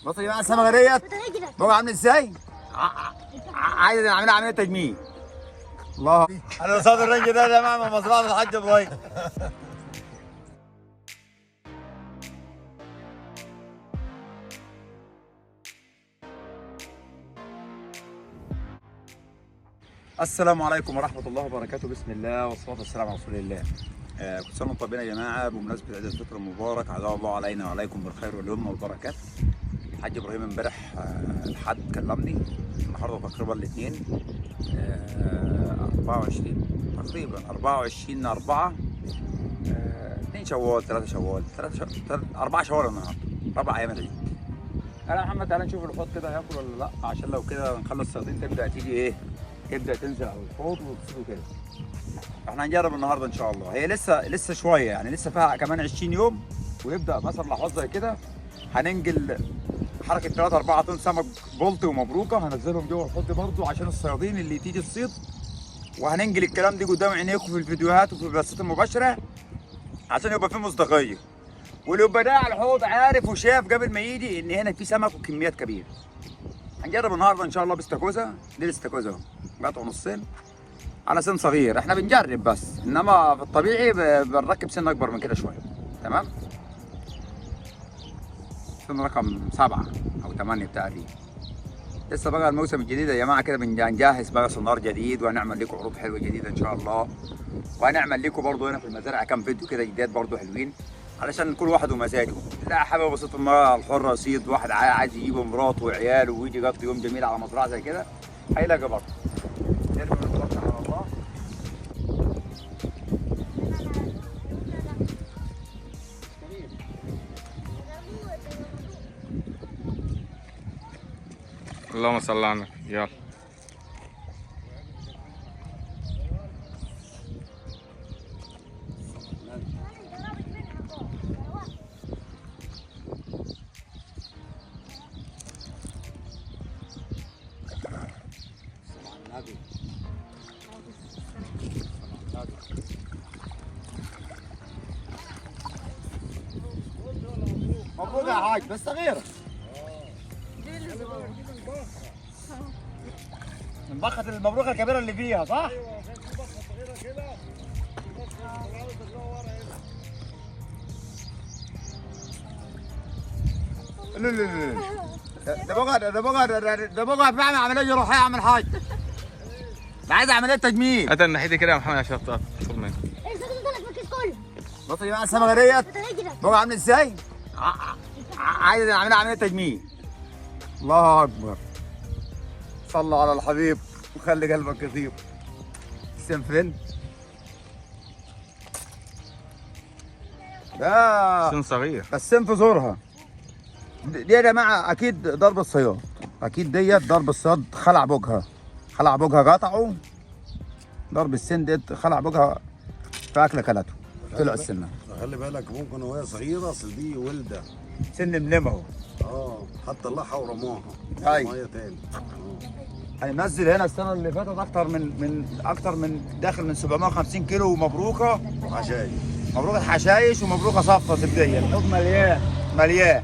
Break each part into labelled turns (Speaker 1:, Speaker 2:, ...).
Speaker 1: بص يا جماعه السمكه ديت بقى عامل ازاي؟ عايز اعملها عمليه تجميل. الله، انا قصاد الرنج ده يا جماعه من مزرعه الحاج ابراهيم. السلام عليكم ورحمه الله وبركاته، بسم الله والصلاه والسلام على رسول الله. كل سنه وانتم طيبين يا جماعه، بمناسبه عيد الفطر المبارك، عزاه الله علينا وعليكم بالخير واليمن والبركات. الحاج ابراهيم امبارح الحد كلمني، النهارده تقريبا الاثنين 24 تقريبا 24/4 2 شوال 3 شوال 4 شوال النهارده، 4 ايام العيد. قال يا محمد تعالى نشوف الحوض كده هياكل ولا لا، عشان لو كده نخلي الصيادين تبدا تيجي ايه، تبدا تنزل على الحوض وتصيده كده. احنا هنجرب النهارده ان شاء الله. هي لسه شويه يعني، لسه فيها كمان 20 يوم ويبدا مثلا لحظه زي كده هننجل حركه 3 4 طن سمك بلطي ومبروكه، هنزلهم جوه الحوض برضو عشان الصيادين اللي تيجي تصيد، وهننجل الكلام دي قدام عينيكم في الفيديوهات وفي البثات المباشره عشان يبقى في مصداقيه، واللي يبقى ده على الحوض عارف وشاف قبل ما يجي ان هنا في سمك وكميات كبيره. هنجرب النهارده ان شاء الله باستاكوزا، دي الاستاكوزا اهو قطعه نصين على سن صغير، احنا بنجرب بس، انما في الطبيعي بنركب سن اكبر من كده شويه. تمام، سن رقم 7 أو 8 بتاعتي. لسه بقى الموسم الجديد يا جماعه كده، بنجهز بقى سونار جديد، وهنعمل لكم عروض حلوه جديده ان شاء الله، وهنعمل لكم برضه هنا في المزارع كام فيديو كده جداد برضه حلوين، علشان كل واحد ومزاجه. لا حابب بسيط المرأة الحرة يصيد، واحد عايز يجيب مراته وعياله ويجي يقضي يوم جميل على مزرعه زي كده، هيلاقي برضه. نرمي ونتوكل على الله.
Speaker 2: اللهم صل على النبي. يلا
Speaker 1: مبروك يا حاج، بس صغيرة. البخة المبروكة الكبيرة اللي فيها صح؟ ايوه في بخة صغيرة كده، لا لا لا، ده بقى بعمل عملية جراحية يا عم الحاج. ده عايز عملية تجميل.
Speaker 2: هات الناحية كده يا محمد عشان تاخد مني.
Speaker 1: بص يا جماعة السمكة ديت بقى عامل ازاي؟ عايز اعملها عملية تجميل. الله أكبر. صلى على الحبيب وخلي قلبك يطيب. السم فين؟ ده
Speaker 2: سن صغير
Speaker 1: السم في زورها. دي يا جماعة أكيد ضرب الصياد، أكيد ديت ضرب الصياد، خلع بوجها قطعه، ضرب السن ديت خلع بوجها في أكلة كلته، طلع السنة.
Speaker 3: خلي بالك ممكن وهي صغيرة، اصل دي ولدة
Speaker 1: سن ملمه
Speaker 3: حتى طلعها ورماها
Speaker 1: أيوة.
Speaker 3: مية تاني.
Speaker 1: هينزل هنا السنة اللي فاتت أكتر من داخل من 750 كيلو مبروكة
Speaker 3: عشاي
Speaker 1: مبروكة حشايش ومبروكة صفة زبدية، الحوض مليان.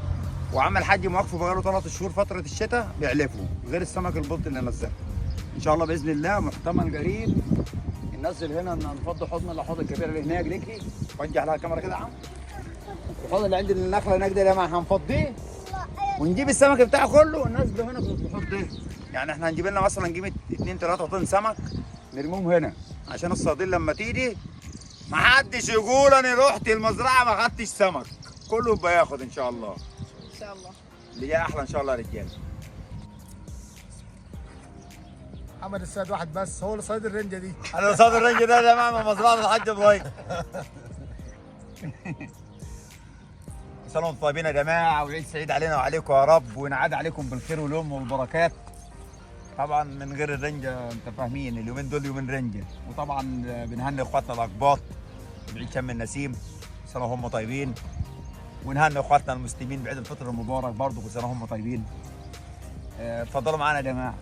Speaker 1: وعمل حاج موقفه بقاله 3 شهور فترة الشتاء بيعلفوا، غير السمك البلطي اللي نزله. إن شاء الله بإذن الله محتمل قريب ننزل هنا نفضي حوضنا الحوض الكبيرة اللي هناك ديكي، وجه لها الكاميرا كده يا عم. الحوض اللي عند النخلة هناك ده يا جماعة هنفضيه ونجيب السمك بتاعه كله وننزله هنا في الحوض ده. يعني احنا هنجيب لنا مثلا نجيب 2 3 طن سمك نرميهم هنا، عشان الصيادين لما تيجي ما حدش يقول انا رحت المزرعه ما خدتش سمك، كله يبقى ياخد ان شاء الله.
Speaker 4: ان شاء الله
Speaker 1: اللي جاي احلى ان شاء الله يا رجاله.
Speaker 5: محمد السيد واحد بس هو اللي صيد الرنجه دي.
Speaker 1: انا قصاد الرنج ده يا جماعه من مزرعه الحاج ابراهيم. سنة وانتم طيبين يا جماعه، وعيد سعيد علينا وعليكم يا رب، وينعاد عليكم بالخير واليمن والبركات. طبعا من غير الرنجه انت فاهمين، اليومين دول يومين رنجه، وطبعا بنهني اخواتنا الاقباط بعيد شم النسيم، سنه وهم طيبين، ونهني اخواتنا المسلمين بعيد الفطر المبارك برضه كل سنه وهم طيبين. اتفضلوا معانا يا جماعه.